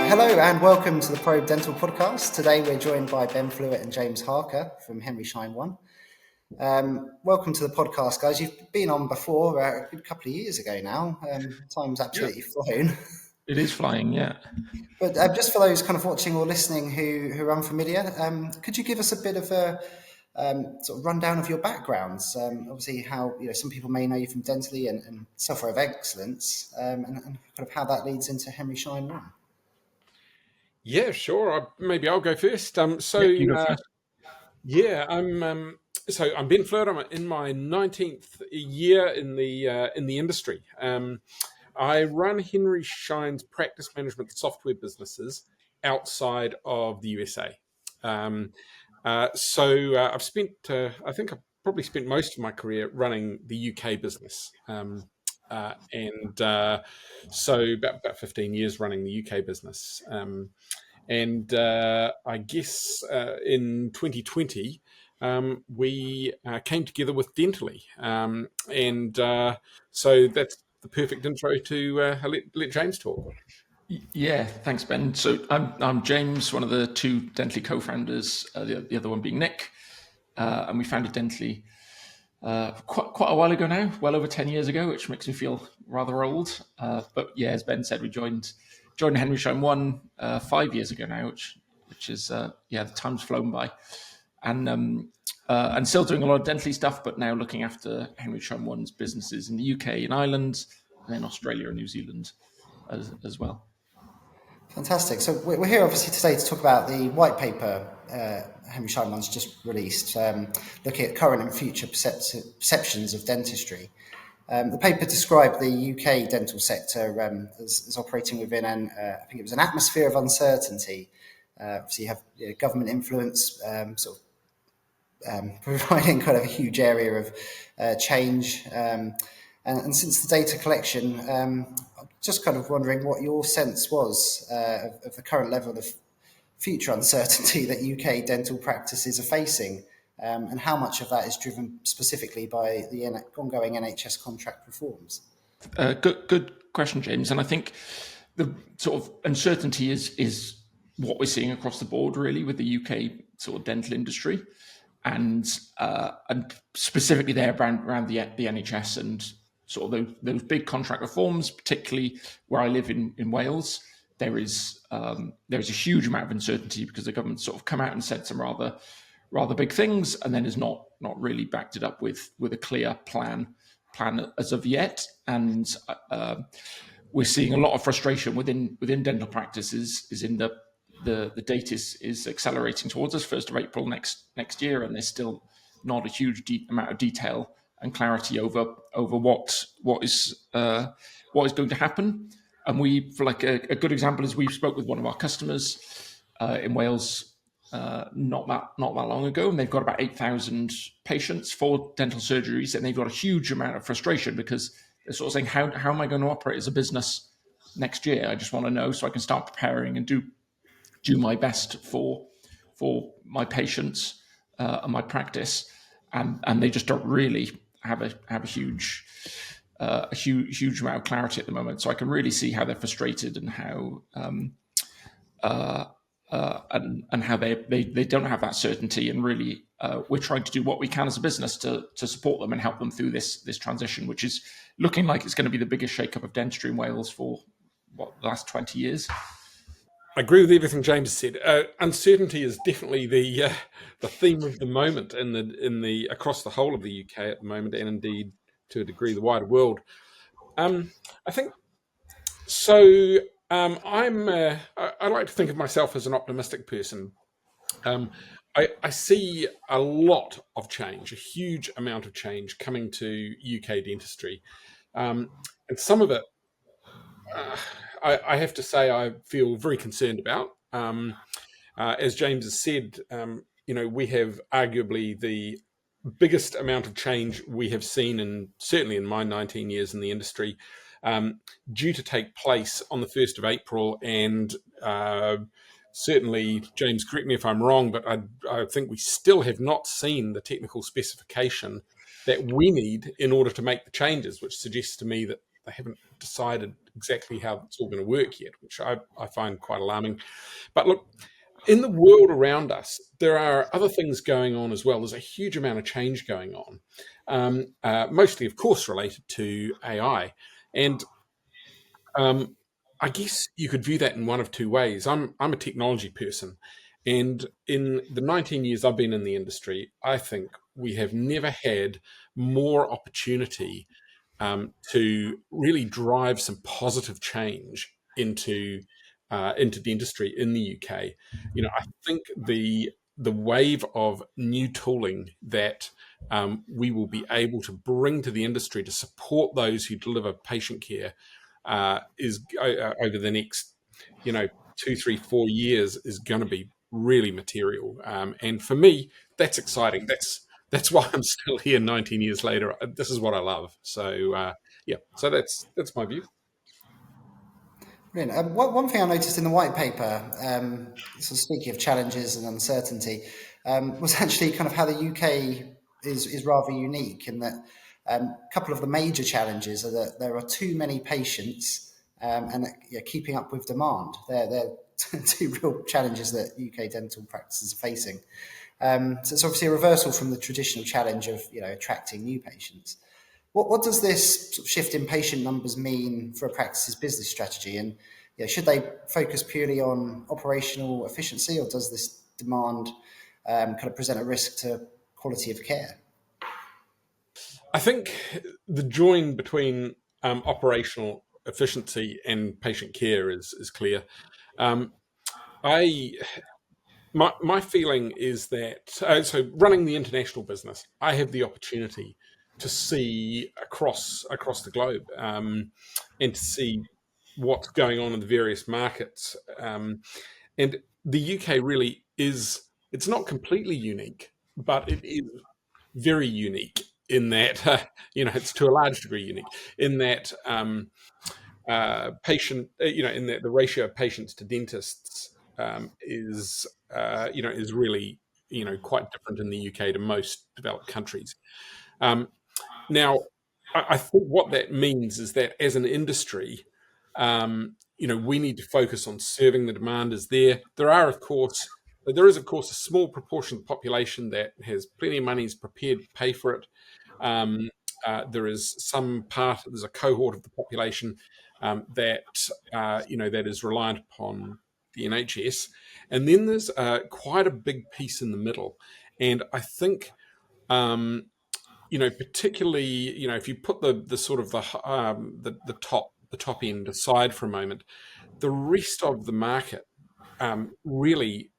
Hello and welcome to the Probe Dental Podcast. Today we're joined by Flewett and James Harker from Henry Schein One. Welcome to the podcast, guys. You've been on before a good couple of years ago now. Time's absolutely flown. It is flying, yeah. But just for those kind of watching or listening who are unfamiliar, could you give us a bit of a sort of rundown of your backgrounds? Obviously, how some people may know you from Dentally and Software of Excellence, and kind of how that leads into Henry Schein One. Yeah, sure. Maybe I'll go first. You go first. I'm Ben Flewett. I'm in my 19th year in the industry. I run Henry Schein's practice management software businesses outside of the USA. I've spent, I think I've probably spent most of my career running the UK business. So about 15 years running the UK business. I guess in 2020, we came together with Dentally. So that's the perfect intro to let James talk. Yeah, thanks, Ben. So I'm James, one of the two Dentally co-founders, the other one being Nick. And we founded Dentally quite a while ago now, well over 10 years ago, which makes me feel rather old. But yeah, as Ben said, we joined Henry Schein One 5 years ago now, which is the time's flown by, and still doing a lot of Dentally stuff, but now looking after Henry Schein One's businesses in the UK and Ireland, and then Australia and New Zealand as well. Fantastic. So we're here obviously today to talk about the white paper Henry Schein One's just released, looking at current and future perceptions of dentistry. The paper described the UK dental sector as operating within I think it was an atmosphere of uncertainty. Obviously, you have government influence, providing kind of a huge area of change. And since the data collection, I'm just kind of wondering what your sense was of the current level of future uncertainty that UK dental practices are facing. And how much of that is driven specifically by the ongoing NHS contract reforms? Good question, James. And I think the sort of uncertainty is what we're seeing across the board, really, with the UK sort of dental industry, and specifically there around the NHS and sort of those big contract reforms, particularly where I live in Wales. There is a huge amount of uncertainty because the government sort of come out and said some rather big things, and then has not really backed it up with a clear plan as of yet. And we're seeing a lot of frustration within dental practices. Is in the date is accelerating towards us 1st of April next year, and there's still not a huge amount of detail and clarity over what is going to happen. And we, for like a good example, is we spoke with one of our customers in Wales not that long ago, and they've got about 8,000 patients for dental surgeries, and they've got a huge amount of frustration because they're sort of saying, how am I going to operate as a business next year? I just want to know so I can start preparing and do my best for my patients and my practice, and they just don't really have a huge amount of clarity at the moment. So I can really see how they're frustrated and how and how they don't have that certainty, and really we're trying to do what we can as a business to support them and help them through this transition, which is looking like it's going to be the biggest shake-up of dentistry in Wales for the last 20 years. I agree with everything James said. Uncertainty is definitely the theme of the moment in the across the whole of the UK at the moment, and indeed to a degree the wider world. I think so. I like to think of myself as an optimistic person. I see a lot of change, a huge amount of change coming to UK dentistry, and some of it, I have to say, I feel very concerned about. As James has said, we have arguably the biggest amount of change we have seen, certainly in my 19 years in the industry, due to take place on the 1st of April. And certainly, James, correct me if I'm wrong, but I think we still have not seen the technical specification that we need in order to make the changes, which suggests to me that they haven't decided exactly how it's all going to work yet, which I find quite alarming. But look, in the world around us, there are other things going on as well. There's a huge amount of change going on, mostly, of course, related to AI. And I guess you could view that in one of two ways. I'm a technology person, and in the 19 years I've been in the industry, I think we have never had more opportunity to really drive some positive change into the industry in the UK. I think the wave of new tooling that we will be able to bring to the industry to support those who deliver patient care is over the next 2, 3, 4 years is going to be really material. And for me, that's exciting. That's why I'm still here 19 years later. This is what I love. So yeah, so that's my view. Brilliant. One thing I noticed in the white paper, so speaking of challenges and uncertainty, was actually kind of how the UK is rather unique in that a couple of the major challenges are that there are too many patients and keeping up with demand. They're two real challenges that UK dental practices are facing. So it's obviously a reversal from the traditional challenge of attracting new patients. What does this sort of shift in patient numbers mean for a practice's business strategy? And should they focus purely on operational efficiency, or does this demand kind of present a risk to quality of care? I think the join between operational efficiency and patient care is clear. My feeling is that so running the international business, I have the opportunity to see across the globe and to see what's going on in the various markets. And the UK really it's not completely unique, but it is very unique in that it's to a large degree unique in that patient in that the ratio of patients to dentists is really quite different in the UK to most developed countries. Now, I think what that means is that as an industry, we need to focus on serving the demand is there. There is, of course, a small proportion of the population that has plenty of money, is prepared to pay for it. There's a cohort of the population that is reliant upon the NHS, and then there's quite a big piece in the middle. And I think, particularly, if you put the sort of the top end aside for a moment, the rest of the market really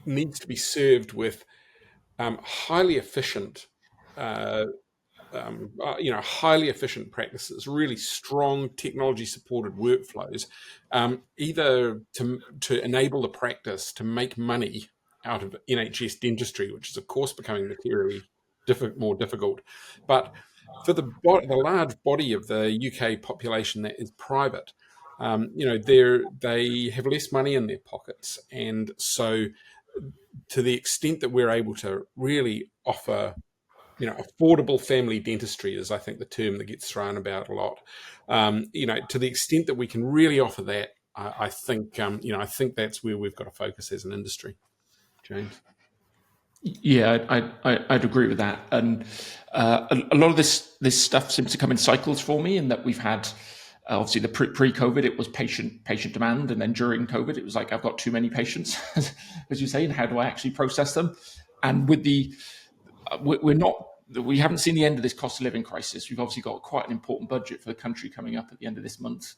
needs to be served with highly efficient practices, really strong technology-supported workflows, either to enable the practice to make money out of NHS dentistry, which is, of course, becoming materially more difficult. But for the large body of the UK population that is private, they have less money in their pockets. And so to the extent that we're able to really offer affordable family dentistry is, I think, the term that gets thrown about a lot. To the extent that we can really offer that, I think that's where we've got to focus as an industry. James? Yeah, I'd agree with that. And a lot of this stuff seems to come in cycles for me, in that we've had obviously the pre-COVID, it was patient demand, and then during COVID, it was like, I've got too many patients, as you say, and how do I actually process them? And with we haven't seen the end of this cost of living crisis. We've obviously got quite an important budget for the country coming up at the end of this month,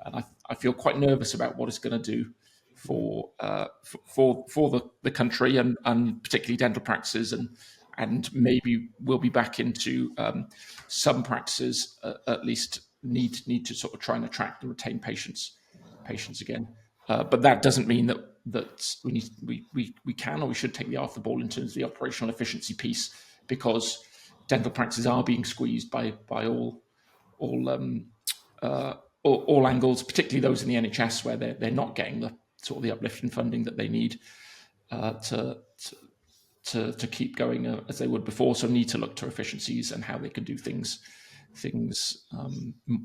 and I feel quite nervous about what it's going to do for the country and particularly dental practices, and maybe we'll be back into some practices at least need to sort of try and attract and retain patients again. But that doesn't mean that we can or we should take the eye off the ball in terms of the operational efficiency piece, because dental practices are being squeezed by all angles, particularly those in the NHS, where they're not getting the sort of the uplift in funding that they need to keep going as they would before. So need to look to efficiencies and how they can do things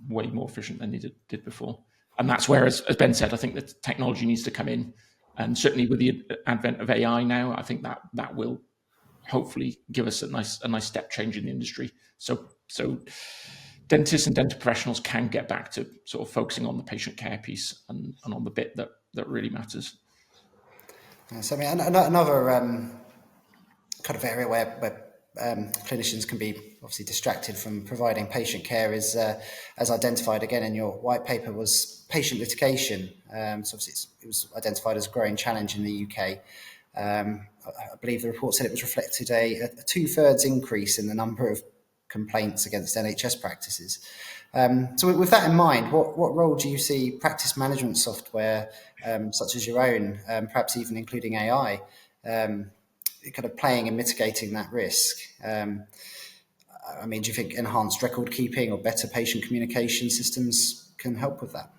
way more efficient than they did before. And that's where, as Ben said, I think the technology needs to come in. And certainly with the advent of AI now, I think that will hopefully give us a nice step change in the industry. So dentists and dental professionals can get back to sort of focusing on the patient care piece and on the bit that really matters. So I mean, another kind of area where clinicians can be obviously distracted from providing patient care is, as identified again in your white paper, was patient litigation. So obviously it was identified as a growing challenge in the UK. I believe the report said it was reflected a 2/3 increase in the number of complaints against NHS practices. So with that in mind, what role do you see practice management software, such as your own, perhaps even including AI, kind of playing in mitigating that risk? I mean, do you think enhanced record keeping or better patient communication systems can help with that?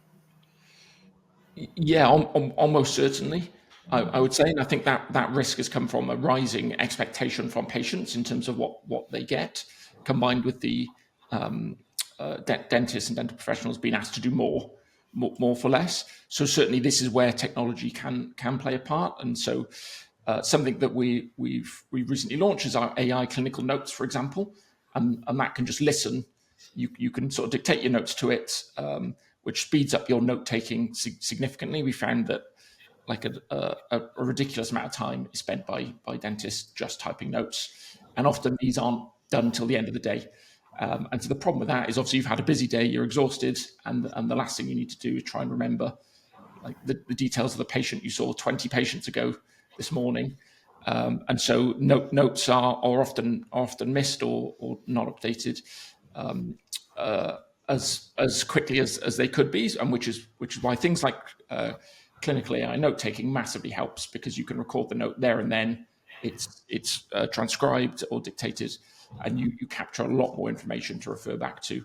Yeah, almost certainly. I would say, and I think that risk has come from a rising expectation from patients in terms of what they get, combined with the dentists and dental professionals being asked to do more for less. So certainly this is where technology can play a part. And so something that we've recently launched is our AI clinical notes, for example, and that can just listen. You can sort of dictate your notes to it, which speeds up your note taking significantly. We found that like a ridiculous amount of time is spent by dentists just typing notes, and often these aren't done until the end of the day. And so the problem with that is obviously you've had a busy day, you're exhausted, and the last thing you need to do is try and remember like the details of the patient you saw 20 patients ago this morning. And so notes are often missed or not updated as quickly as they could be, and which is why things like clinical AI note taking massively helps, because you can record the note there and then. It's transcribed or dictated, and you capture a lot more information to refer back to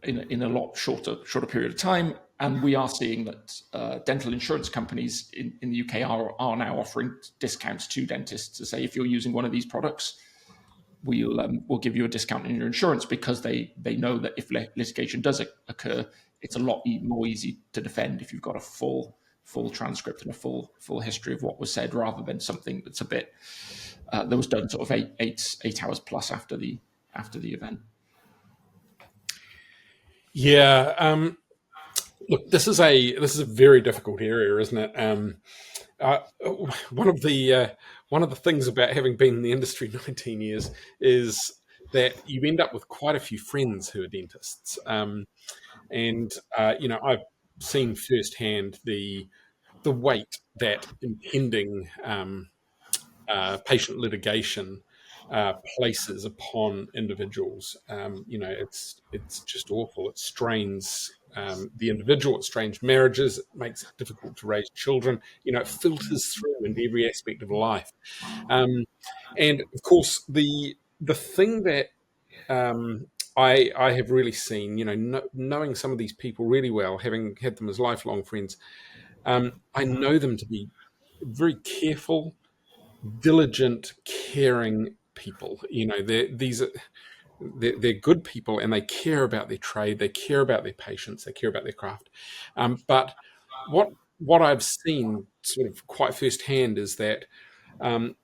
in a lot shorter period of time. And we are seeing that dental insurance companies in the UK are now offering discounts to dentists to say, if you're using one of these products, we'll give you a discount in your insurance, because they know that if litigation does occur, it's a lot more easy to defend if you've got a full transcript and a full history of what was said, rather than something that's a bit that was done sort of eight hours plus after the event. Yeah. Look, this is a very difficult area, isn't it? One of the things about having been in the industry 19 years is that you end up with quite a few friends who are dentists, and I've seen firsthand the weight that impending patient litigation places upon individuals. It's just awful. It strains the individual, it strains marriages, it makes it difficult to raise children. It filters through into every aspect of life. And of course, the thing that I have really seen, knowing some of these people really well, having had them as lifelong friends, I know them to be very careful, diligent, caring people. They're good people, and they care about their trade, they care about their patients, they care about their craft. But what I've seen sort of quite firsthand is that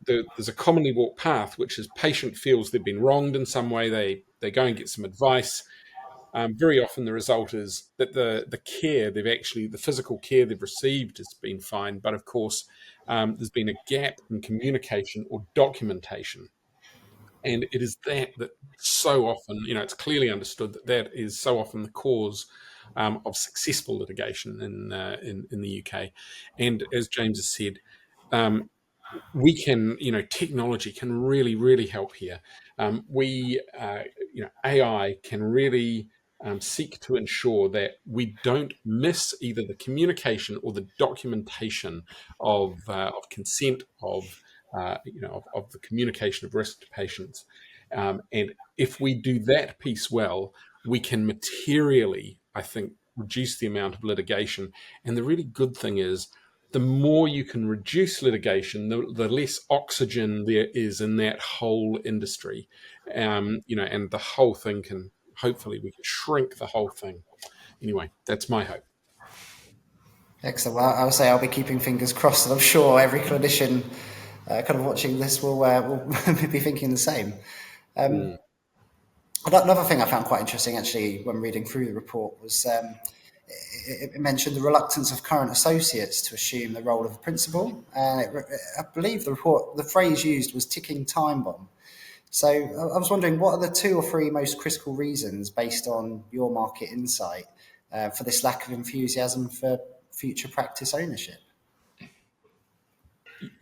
there's a commonly walked path, which is patient feels they've been wronged in some way. They go and get some advice. Very often the result is that the care the physical care they've received has been fine, but of course there's been a gap in communication or documentation. And it is that so often, it's clearly understood that is so often the cause of successful litigation in the UK. And as James has said, technology can really, really help here. AI can really seek to ensure that we don't miss either the communication or the documentation of consent, of the communication of risk to patients. And if we do that piece well, we can materially, I think, reduce the amount of litigation. And the really good thing is, the more you can reduce litigation, the less oxygen there is in that whole industry, and the whole thing can hopefully we can shrink the whole thing. Anyway, that's my hope. Excellent. Well, I would say I'll be keeping fingers crossed, and I'm sure every clinician kind of watching this will be thinking the same. Another thing I found quite interesting, actually, when reading through the report was it mentioned the reluctance of current associates to assume the role of a principal. I believe the phrase used was ticking time bomb. So I was wondering, what are the 2 or 3 most critical reasons, based on your market insight, for this lack of enthusiasm for future practice ownership?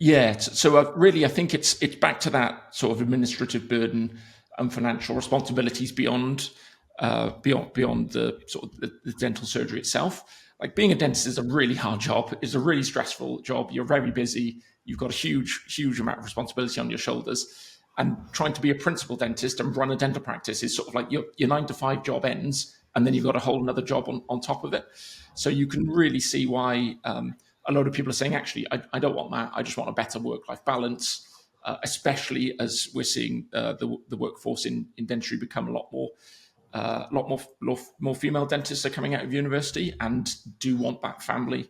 Yeah, so really, I think it's back to that sort of administrative burden and financial responsibilities beyond the sort of the dental surgery itself. Like, being a dentist is a really hard job. It's a really stressful job. You're very busy. You've got a huge amount of responsibility on your shoulders. And trying to be a principal dentist and run a dental practice is sort of like your 9 to 5 job ends, and then you've got a whole another job on top of it. So you can really see why a lot of people are saying, actually, I don't want that. I just want a better work-life balance, especially as we're seeing the workforce in dentistry become a lot more female dentists are coming out of university and do want that family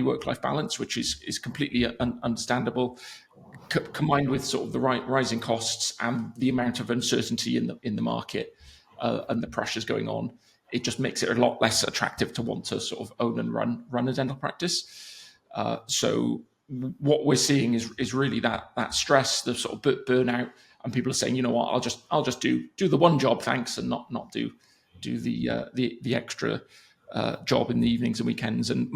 work-life balance, which is completely understandable. Combined with sort of the rising costs and the amount of uncertainty in the market and the pressures going on, it just makes it a lot less attractive to want to sort of own and run a dental practice. So what we're seeing is really that stress, the sort of burnout, and people are saying, you know what, I'll just do the one job, thanks, and not do the extra job in the evenings and weekends. And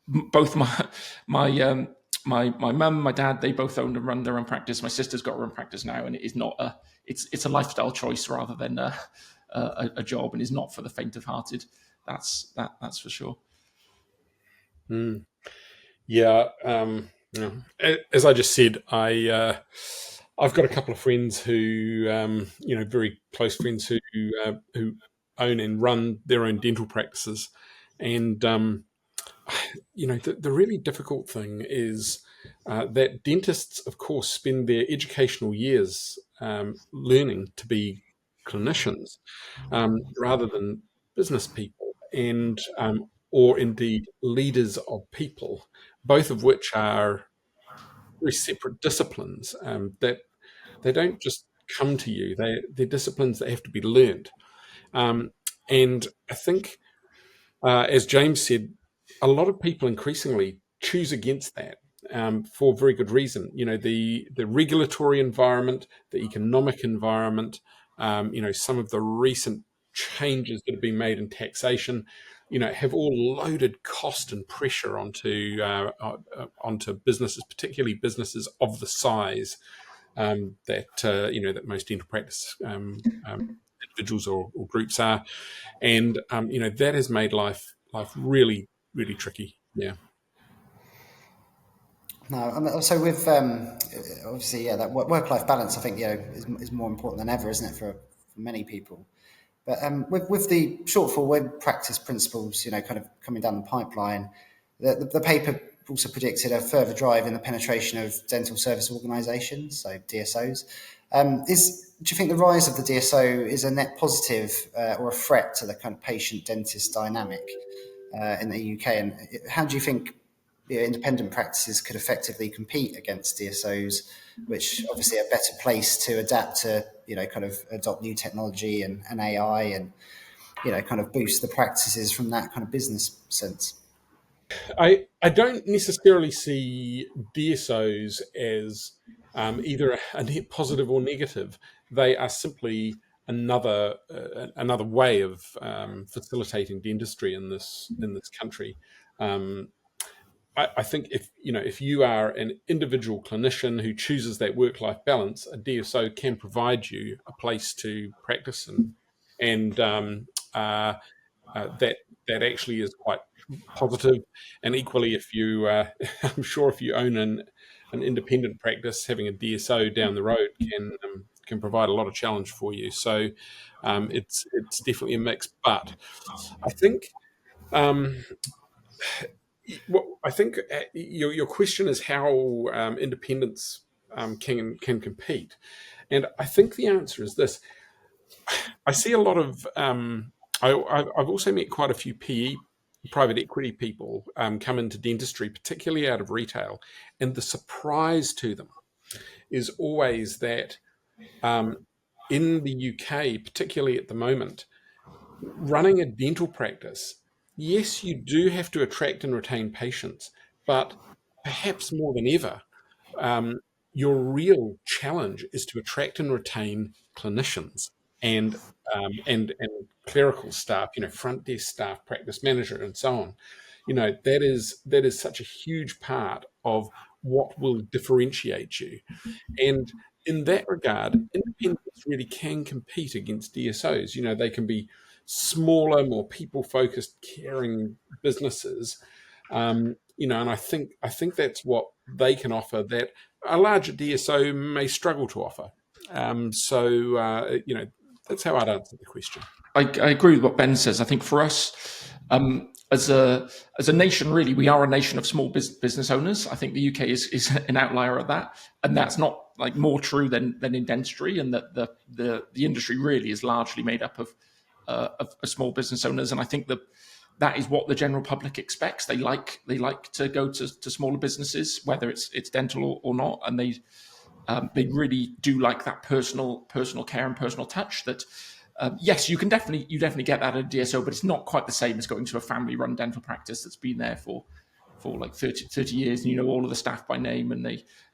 both my mum, my dad, they both own and run their own practice. My sister's got her own practice now, and it is not it's a lifestyle choice rather than a job, and is not for the faint-of-hearted. That's for sure. Yeah, as I just said, I've got a couple of friends who, very close friends who own and run their own dental practices, and the really difficult thing is that dentists, of course, spend their educational years learning to be clinicians rather than business people, and or indeed leaders of people, both of which are very separate disciplines that they don't just come to you. They're disciplines that have to be learned. And I think, as James said, a lot of people increasingly choose against that for very good reason. The regulatory environment, the economic environment, some of the recent changes that have been made in taxation, have all loaded cost and pressure onto businesses, particularly businesses of the size that most dental practice individuals or groups are, and that has made life really, really tricky. Yeah. No, so with obviously, that work-life balance, I think, is more important than ever, isn't it, for many people? But with the shortfall when practice principles, kind of coming down the pipeline, the paper also predicted a further drive in the penetration of dental service organisations, so DSOs. Do you think the rise of the DSO is a net positive or a threat to the kind of patient-dentist dynamic in the UK? And how do you think independent practices could effectively compete against DSOs, which obviously are better placed to adapt to, kind of adopt new technology and AI and, kind of boost the practices from that kind of business sense? I don't necessarily see DSOs as either a net positive or negative. They are simply another way of facilitating dentistry in this country. I think if you are an individual clinician who chooses that work-life balance, a DSO can provide you a place to practice and that actually is quite positive. And equally, if you, I'm sure if you own an independent practice, having a DSO down the road can provide a lot of challenge for you. So it's definitely a mix. But I think. I think your question is how independents can compete, and I think the answer is this: I see a lot of. I've also met quite a few PE, private equity people, come into dentistry, particularly out of retail, and the surprise to them is always that in the UK, particularly at the moment, running a dental practice, yes, you do have to attract and retain patients, but perhaps more than ever, um, your real challenge is to attract and retain clinicians and and clerical staff, front desk staff, practice manager, and so on. That is such a huge part of what will differentiate you. And in that regard, independents really can compete against DSOs. They can be smaller, more people-focused, caring businesses. And I think that's what they can offer that a larger DSO may struggle to offer. That's how I'd answer the question. I agree with what Ben says. I think for us, as a nation, really, we are a nation of small business owners. I think the UK is an outlier at that, and that's not like more true than in dentistry, and that the industry really is largely made up of small business owners. And I think that is what the general public expects. They like to go to smaller businesses, whether it's dental or not, and they really do like that personal care and personal touch. That yes, you definitely get that at a DSO, but it's not quite the same as going to a family-run dental practice that's been there for like 30 years, and you know all of the staff by name, and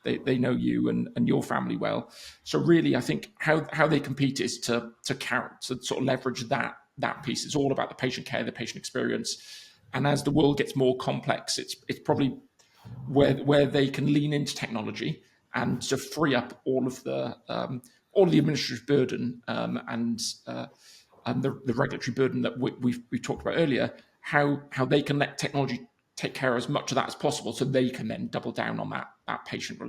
they know you and your family well. So really, I think how they compete is to sort of leverage that piece. It's all about the patient care, the patient experience, and as the world gets more complex, it's probably where they can lean into technology and to free up all of the administrative burden and the regulatory burden that we talked about earlier. How they can let technology take care of as much of that as possible, so they can then double down on that patient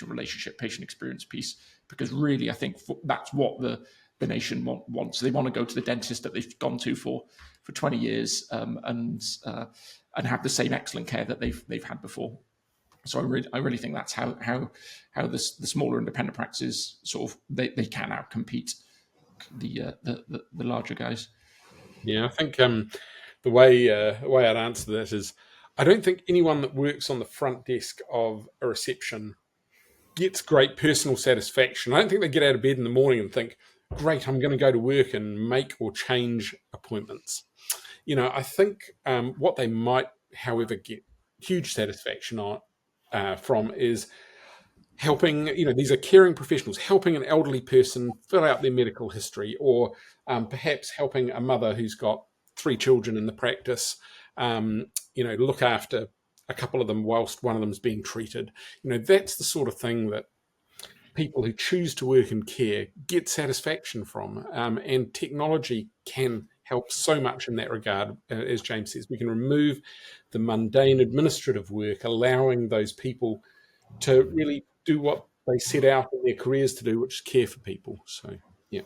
relationship, patient experience piece. Because really, I think that's what the nation wants. They want to go to the dentist that they've gone to for 20 years and have the same excellent care that they've had before. So I really think that's how the smaller independent practices sort of they can outcompete the larger guys. Yeah, I think the way I'd answer that is, I don't think anyone that works on the front desk of a reception gets great personal satisfaction. I don't think they get out of bed in the morning and think, great, I'm going to go to work and make or change appointments. I think what they might, however, get huge satisfaction from is helping, these are caring professionals, helping an elderly person fill out their medical history, or perhaps helping a mother who's got 3 children in the practice, look after a couple of them whilst one of them's being treated. That's the sort of thing that people who choose to work in care get satisfaction from. And technology can help so much in that regard. As James says, we can remove the mundane administrative work, allowing those people to really do what they set out in their careers to do, which is care for people. So, yeah.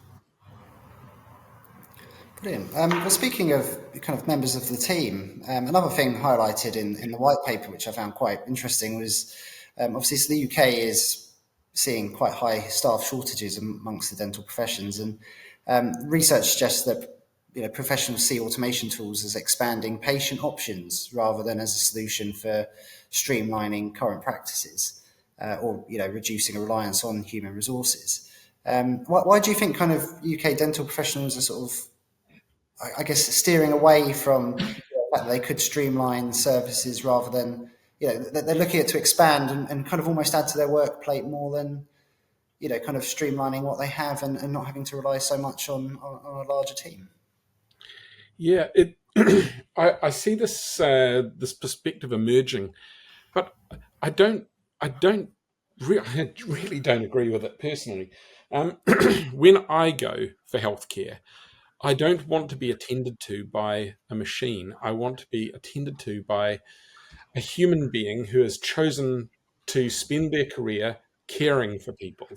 Brilliant. Well, speaking of kind of members of the team, another thing highlighted in the white paper, which I found quite interesting, was obviously so the UK is seeing quite high staff shortages amongst the dental professions, and research suggests that professionals see automation tools as expanding patient options rather than as a solution for streamlining current practices or reducing a reliance on human resources. Why do you think kind of UK dental professionals are sort of, I guess, steering away from the fact that they could streamline services rather than, they're looking at to expand and kind of almost add to their work plate more than, kind of streamlining what they have and not having to rely so much on a larger team? Yeah, I see this perspective emerging, but I really don't agree with it personally. When I go for healthcare, I don't want to be attended to by a machine. I want to be attended to by a human being who has chosen to spend their career caring for people.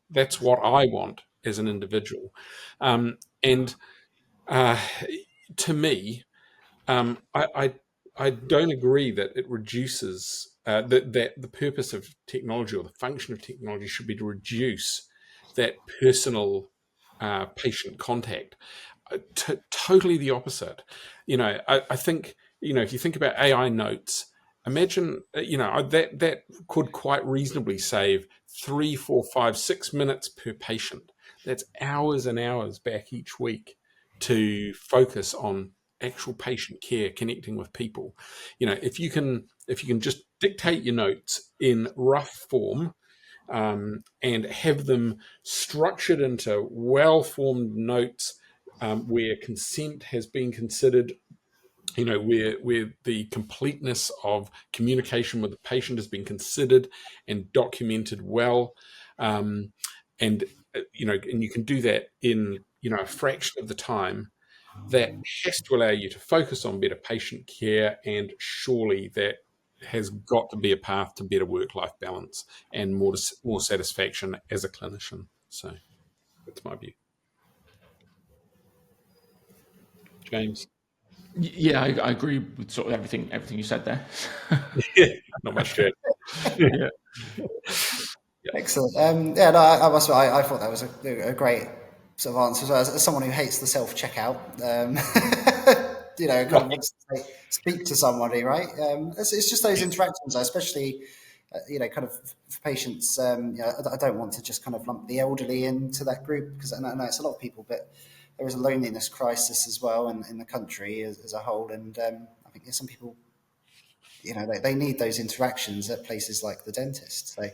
That's what I want as an individual. And to me, I don't agree that it reduces that the purpose of technology or the function of technology should be to reduce that personal patient contact. Totally the opposite. I think, if you think about AI notes, imagine, that could quite reasonably save 3, 4, 5, 6 minutes per patient. That's hours and hours back each week to focus on actual patient care, connecting with people. If you can just dictate your notes in rough form, and have them structured into well-formed notes, where consent has been considered, where the completeness of communication with the patient has been considered and documented well, and you can do that in a fraction of the time. That has to allow you to focus on better patient care, and surely that has got to be a path to better work-life balance and more satisfaction as a clinician. So that's my view. James? Yeah, I agree with sort of everything you said there. Yeah, not much to add. Yeah. Excellent. Yeah, no, I thought that was a great sort of answer. As someone who hates the self-checkout, kind of wants to speak to somebody, right? It's just those interactions, especially, kind of for patients. I don't want to just kind of lump the elderly into that group, because I know it's a lot of people, but there is a loneliness crisis as well in the country as a whole, and I think some people, they need those interactions at places like the dentist. So.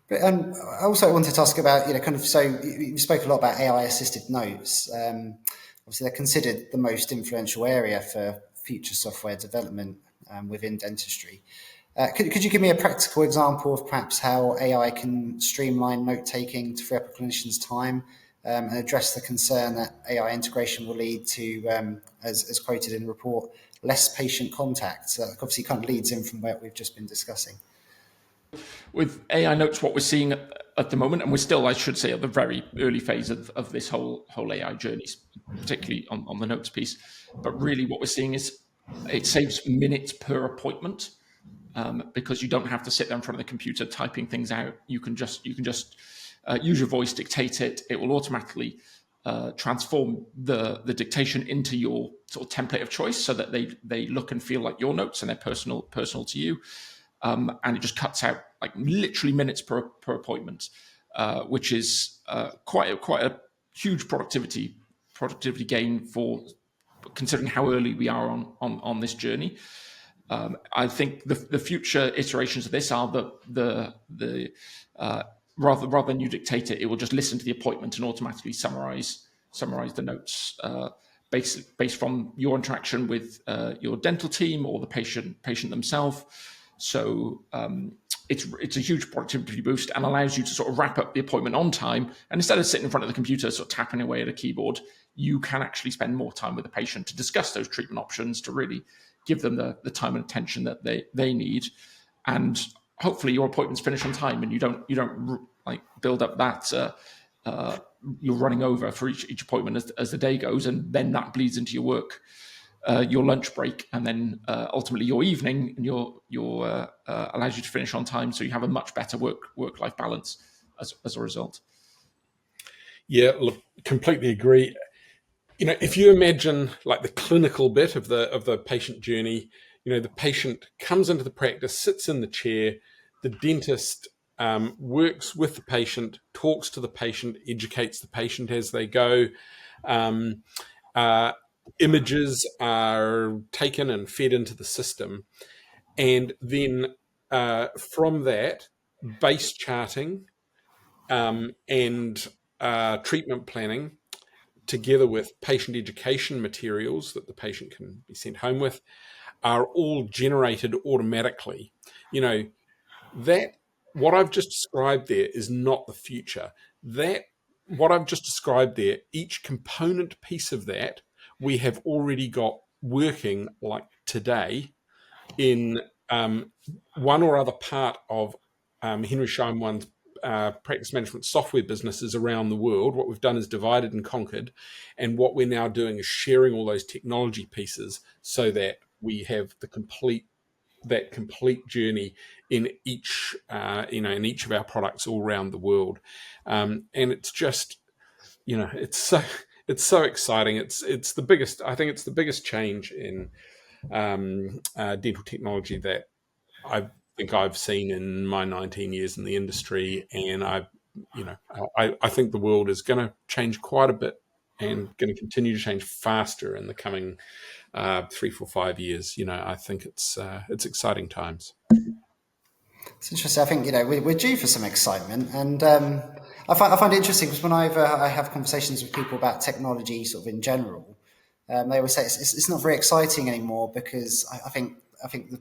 But I also wanted to ask about, so you spoke a lot about AI assisted notes. Obviously, they're considered the most influential area for future software development within dentistry. Could you give me a practical example of perhaps how AI can streamline note taking to free up a clinician's time, and address the concern that AI integration will lead to, as quoted in the report, less patient contact? So that obviously kind of leads in from what we've just been discussing. With AI notes, what we're seeing at the moment, and we're still, I should say, at the very early phase of this whole AI journey, particularly on the notes piece. But really, what we're seeing is it saves minutes per appointment, because you don't have to sit there in front of the computer typing things out. You can just use your voice, dictate it. It will automatically transform the dictation into your sort of template of choice, so that they look and feel like your notes and they're personal to you. And it just cuts out like literally minutes per appointment, which is quite a huge productivity gain for considering how early we are on this journey. I think the future iterations of this are the rather than you dictate it, it will just listen to the appointment and automatically summarize the notes based from your interaction with your dental team or the patient themselves. So it's a huge productivity boost and allows you to sort of wrap up the appointment on time. And instead of sitting in front of the computer, sort of tapping away at a keyboard, you can actually spend more time with the patient to discuss those treatment options, to really give them the time and attention that they need. And hopefully your appointments finish on time, and you don't like build up that you're running over for each appointment as the day goes, and then that bleeds into your work. Your lunch break, and then ultimately your evening, and your allows you to finish on time, so you have a much better work-life balance as a result. Yeah, look, completely agree. If you imagine like the clinical bit of the patient journey, the patient comes into the practice, sits in the chair, the dentist works with the patient, talks to the patient, educates the patient as they go. Images are taken and fed into the system, and then from that, base charting and treatment planning, together with patient education materials that the patient can be sent home with, are all generated automatically. That what I've just described there is not the future. That what I've just described there, each component piece of that, we have already got working like today in one or other part of Henry Schein One's practice management software businesses around the world. What we've done is divided and conquered, and what we're now doing is sharing all those technology pieces so that we have the complete that complete journey in each in each of our products all around the world, and it's just it's so exciting. It's the biggest. I think it's the biggest change in dental technology that I think I've seen in my 19 years in the industry, and I think the world is going to change quite a bit and going to continue to change faster in the coming 3, 4, 5 years. I think it's exciting times. It's interesting. I think we're due for some excitement, and I find it interesting because when I have conversations with people about technology, sort of in general, they always say it's not very exciting anymore because I think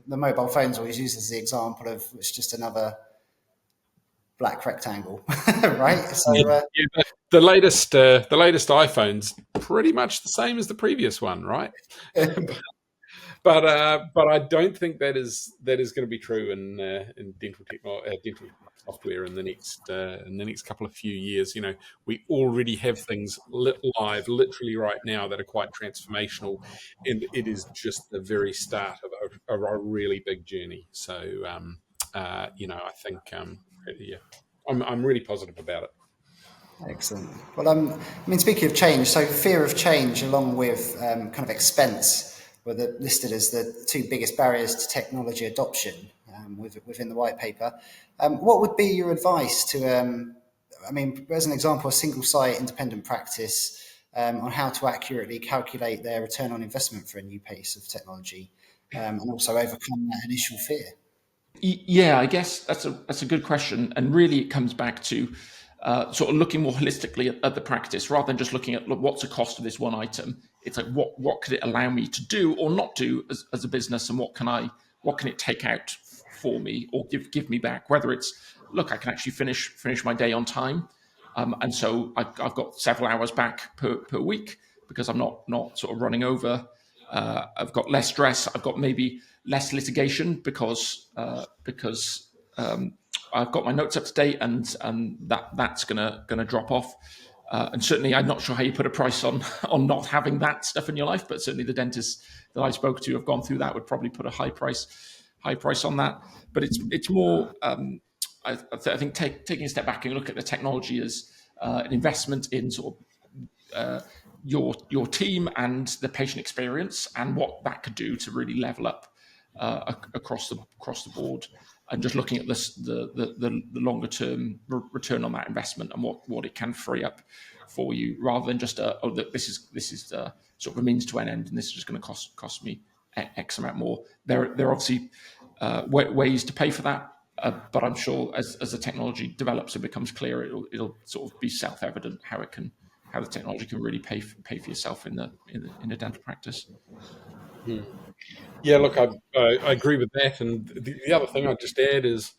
the mobile phone's always used as the example of it's just another black rectangle, right? So the latest iPhone's pretty much the same as the previous one, right? But I don't think that is going to be true in dental software in the next couple of few years. We already have things live literally right now that are quite transformational, and it is just the very start of a really big journey. So I think I'm really positive about it. Excellent. Well, speaking of change, so fear of change along with kind of expense were listed as the two biggest barriers to technology adoption within the white paper. What would be your advice to, as an example, a single site independent practice on how to accurately calculate their return on investment for a new piece of technology and also overcome that initial fear? Yeah, I guess that's a good question, and really it comes back to sort of looking more holistically at the practice rather than just looking at what's the cost of this one item. It's like what could it allow me to do or not do as a business, and what can it take out for me or give me back? Whether it's I can actually finish my day on time, and so I've got several hours back per week because I'm not sort of running over. I've got less stress. I've got maybe less litigation because I've got my notes up to date, and that's gonna drop off. And certainly, I'm not sure how you put a price on not having that stuff in your life, but certainly the dentists that I spoke to have gone through that would probably put a high price on that. But it's more, I think taking a step back and look at the technology as an investment in sort of your team and the patient experience and what that could do to really level up across the board, and just looking at the longer term return on that investment and what it can free up for you, rather than just this is sort of a means to an end, and this is just going to cost me X amount more. There are obviously ways to pay for that, but I'm sure as the technology develops and becomes clearer, it'll sort of be self-evident how the technology can really pay for yourself in a dental practice. Yeah, look, I agree with that. And the other thing I'd just add is,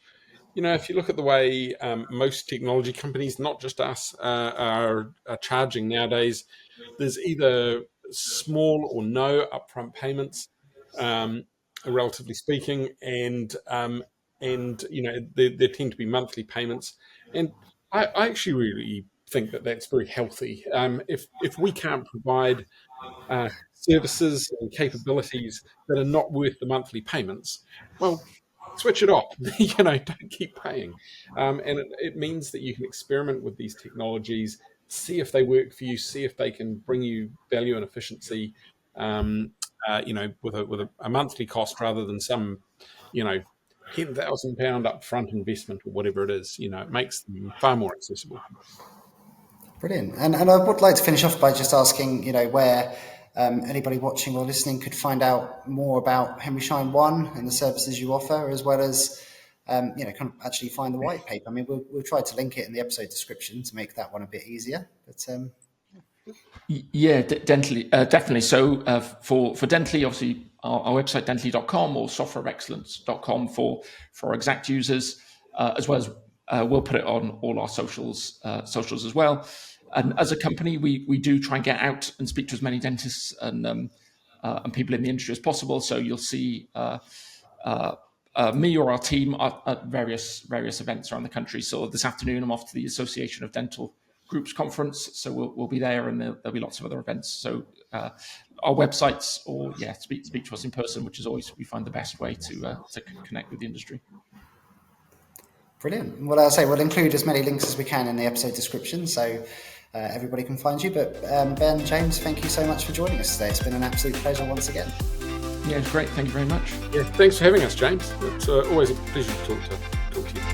if you look at the way most technology companies, not just us, are charging nowadays, there's either small or no upfront payments, relatively speaking, and there tend to be monthly payments. And I actually really think that that's very healthy. If we can't provide services and capabilities that are not worth the monthly payments, well, switch it off. Don't keep paying. And it means that you can experiment with these technologies, see if they work for you, see if they can bring you value and efficiency, with a monthly cost rather than some, £10,000 upfront investment or whatever it is. It makes them far more accessible. Brilliant. And I would like to finish off by just asking, where anybody watching or listening could find out more about Henry Schein One and the services you offer, as well as, kind of actually find the white paper. We'll try to link it in the episode description to make that one a bit easier. But yeah, definitely. So for Dentally, obviously our website, dentally.com or softwareofexcellence.com for exact users, as well as we'll put it on all our socials as well. And as a company, we do try and get out and speak to as many dentists and people in the industry as possible. So you'll see me or our team at various events around the country. So this afternoon, I'm off to the Association of Dental Groups conference, so we'll be there, and there'll be lots of other events. So our websites, or speak to us in person, which is always, we find, the best way to connect with the industry. Brilliant. Well, I'll say we'll include as many links as we can in the episode description, so everybody can find you. But Ben, James, thank you so much for joining us today. It's been an absolute pleasure once again. Yeah, it's great. Thank you very much. Yeah, thanks for having us, James. It's always a pleasure to talk to you.